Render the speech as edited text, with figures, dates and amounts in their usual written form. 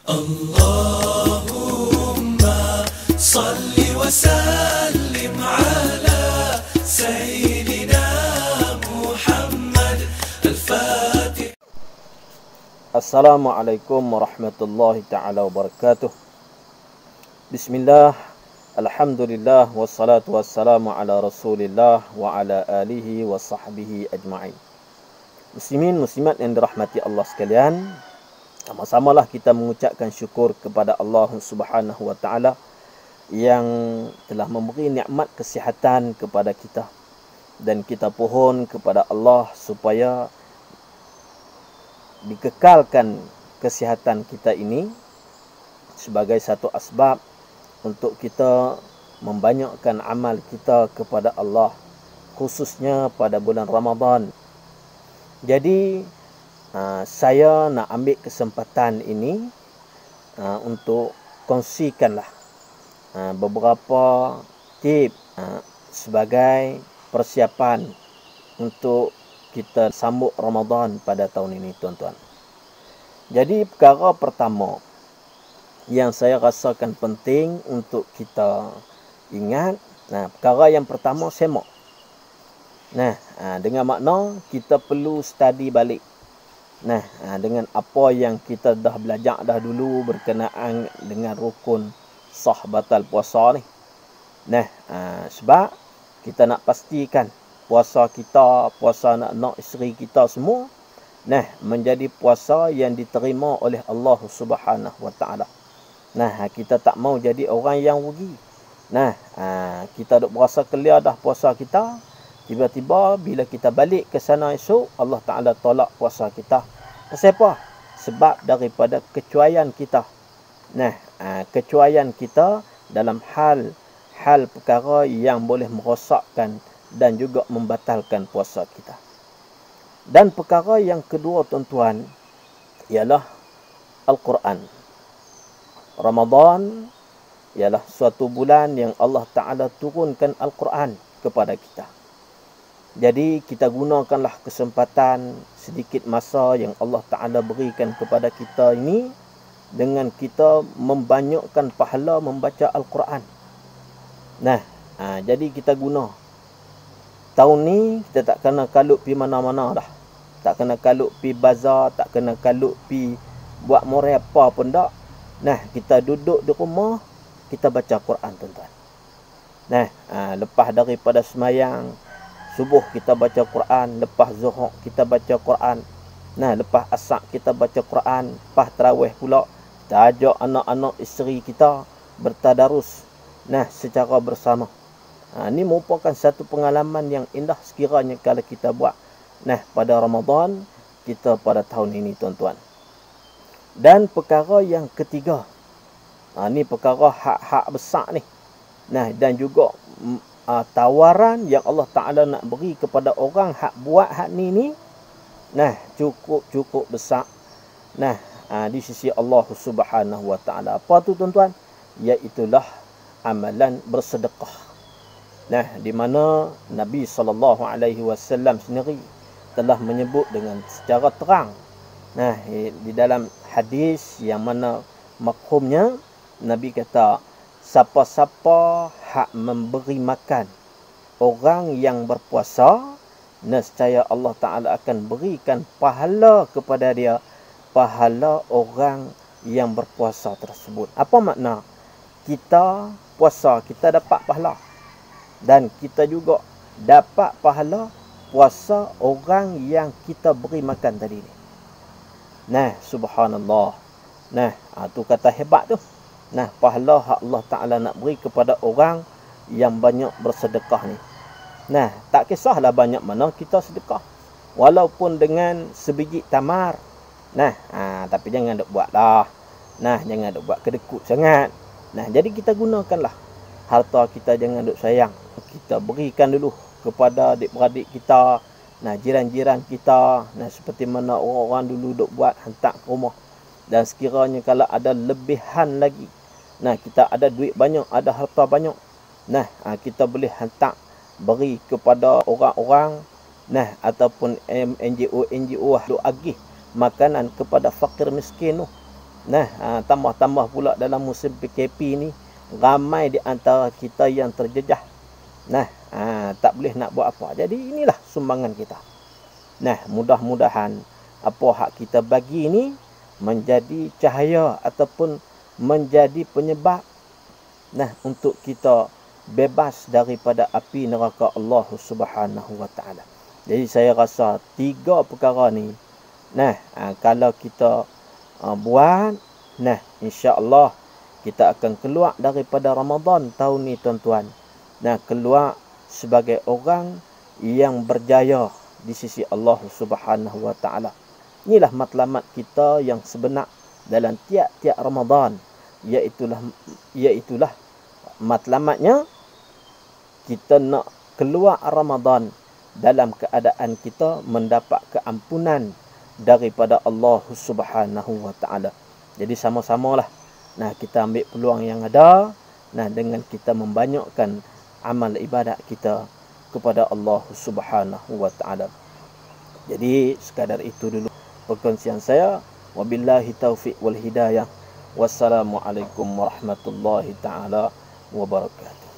اللهم صل وسلم على سيدنا محمد الفاتح. Assalamualaikum warahmatullahi ta'ala wabarakatuh. Bismillah, alhamdulillah, wassalatu wassalamu ala rasulillah wa ala alihi wa sahbihi ajma'in. Muslimin, muslimat yang dirahmati Allah sekalian, sama-samalah kita mengucapkan syukur kepada Allah Subhanahu wa ta'ala yang telah memberi nikmat kesihatan kepada kita. Dan kita pohon kepada Allah supaya dikekalkan kesihatan kita ini sebagai satu asbab untuk kita membanyakkan amal kita kepada Allah, khususnya pada bulan Ramadan. Jadi saya nak ambil kesempatan ini untuk kongsikanlah beberapa tip sebagai persiapan untuk kita sambut Ramadan pada tahun ini, tuan-tuan. Jadi perkara pertama yang saya rasakan penting untuk kita ingat, perkara yang pertama semak. Dengan makna kita perlu study balik. Dengan apa yang kita dah belajar dah dulu berkenaan dengan rukun sah batal puasa ni. Sebab kita nak pastikan puasa kita, puasa anak-anak isteri kita semua menjadi puasa yang diterima oleh Allah Subhanahu wa ta'ala. Kita tak mau jadi orang yang rugi. Kita duk berasa clear dah puasa kita, tiba-tiba bila kita balik ke sana esok, Allah Ta'ala tolak puasa kita. Kenapa? Sebab daripada kecuaian kita. Kecuaian kita dalam hal perkara yang boleh merosakkan dan juga membatalkan puasa kita. Dan perkara yang kedua, tuan-tuan, ialah Al-Quran. Ramadan ialah suatu bulan yang Allah Ta'ala turunkan Al-Quran kepada kita. Jadi kita gunakanlah kesempatan sedikit masa yang Allah Ta'ala berikan kepada kita ini dengan kita membanyakkan pahala membaca Al-Quran. Jadi kita guna. Tahun ni kita tak kena kalut pi mana-mana dah. Tak kena kalut pi bazar, tak kena kalut pi buat moral apa pun tak. Kita duduk di rumah, kita baca Quran, tuan-tuan. Lepas daripada semayang subuh kita baca Quran, lepas zuhur kita baca Quran. Lepas asar kita baca Quran, lepas tarawih pula kita ajak anak-anak isteri kita bertadarus secara bersama. Ini merupakan satu pengalaman yang indah sekiranya kalau kita buat pada Ramadan kita pada tahun ini, tuan-tuan. Dan perkara yang ketiga, ni perkara hak-hak besar ni. Dan juga tawaran yang Allah Ta'ala nak beri kepada orang hak buat hak ni cukup besar. Di sisi Allah Subhanahu wa Ta'ala. Apa tu, tuan-tuan? Iaitulah amalan bersedekah. Di mana Nabi SAW sendiri telah menyebut dengan secara terang. Di dalam hadis yang mana makhumnya Nabi kata, siapa-siapa hak memberi makan orang yang berpuasa, nescaya Allah Ta'ala akan berikan pahala kepada dia, pahala orang yang berpuasa tersebut. Apa makna? Kita puasa, kita dapat pahala. Dan kita juga dapat pahala puasa orang yang kita beri makan tadi ni. Subhanallah. Tu kata hebat tu. Pahala hak Allah Ta'ala nak beri kepada orang yang banyak bersedekah ni. Tak kisahlah banyak mana kita sedekah. Walaupun dengan sebiji tamar. Tapi jangan duk buat lah. Jangan duk buat kedekut sangat. Jadi kita gunakanlah harta kita, jangan duk sayang. Kita berikan dulu kepada adik-beradik kita, jiran-jiran kita, seperti mana orang-orang dulu duk buat, hantar ke rumah. Dan sekiranya kalau ada lebihan lagi, kita ada duit banyak, ada harta banyak, kita boleh hantar beri kepada orang-orang ataupun NGO duk agih makanan kepada fakir miskin tu. Nah, tambah-tambah pula dalam musim PKP ni, ramai di antara kita yang terjejah. Nah, tak boleh nak buat apa. Jadi inilah sumbangan kita. Nah, mudah-mudahan apa hak kita bagi ni menjadi cahaya ataupun menjadi penyebab untuk kita bebas daripada api neraka Allah Subhanahu wa taala. Jadi saya rasa 3 perkara ni kalau kita buat, insya-Allah kita akan keluar daripada Ramadan tahun ni tuan-tuan. Keluar sebagai orang yang berjaya di sisi Allah Subhanahu wa taala. Inilah matlamat kita yang sebenar dalam tiap-tiap Ramadan, iaitulah matlamatnya kita nak keluar Ramadan dalam keadaan kita mendapat keampunan daripada Allah Subhanahu wa taala. Jadi sama-samalah kita ambil peluang yang ada dengan kita membanyakkan amal ibadat kita kepada Allah Subhanahu wa taala. Jadi sekadar itu dulu perkongsian saya. Wabillahi taufiq wal hidayah. Wassalamualaikum warahmatullahi taala wabarakatuh.